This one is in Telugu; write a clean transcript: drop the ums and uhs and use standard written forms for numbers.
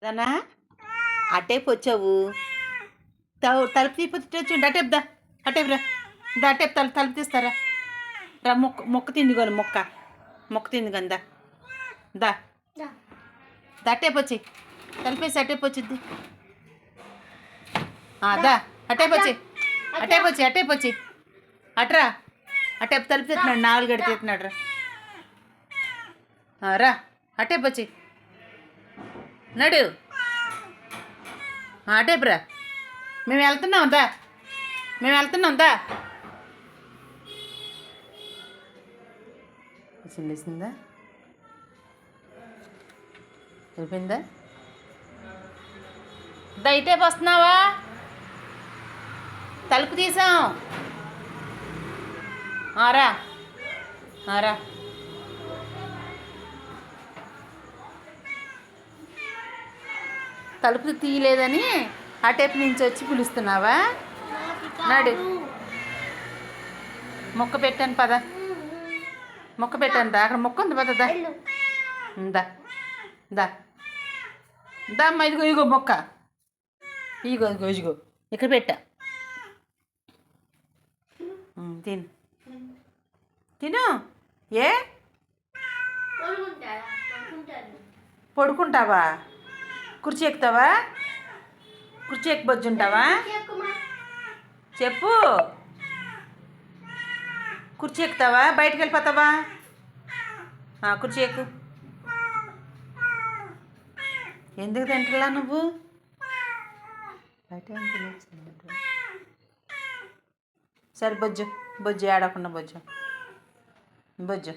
రానా అటేపు వచ్చావు తలుపు తీపిచ్చి అటేపు దా అటేపు రా దా అటేపు తలుపు తీస్తారా రా మొక్క తింది కానీ మొక్క తింది కానీ దా దా అటేపు వచ్చి తలుపేసి అటేపు వచ్చింది దా అటేపు వచ్చి అట్రా అటేపు తలుపు తీస్తున్నాడు 4 గడి తీస్తున్నాడు రా అటేపు వచ్చి నడు అటేపు రా మేము వెళ్తున్నాం దా చిల్లేసిందా వెళ్ళిపోయిందా ఇటేపు వస్తున్నావా తలుపు తీసాం రా తలుపు తీయలేదని అటేపు నుంచి వచ్చి పిలుస్తున్నావా నాడు మొక్క పెట్టాను పద మొక్క పెట్టాను దా అక్కడ మొక్క ఉంది పద దా అమ్మ ఇదిగో మొక్క ఇదిగో ఇక్కడ పెట్టా తిను ఏ పడుకుంటావా కుర్చీ ఎక్కుతావా కుర్చీ ఎక్కి బొజ్జుంటావా చెప్పు కుర్చీ ఎక్కుతావా బయటికి వెళ్ళిపోతావా కుర్చీ ఎక్కు ఎందుకు తింటలా నువ్వు బయట సరే బొజ్జు ఆడకుండా బొజ్జు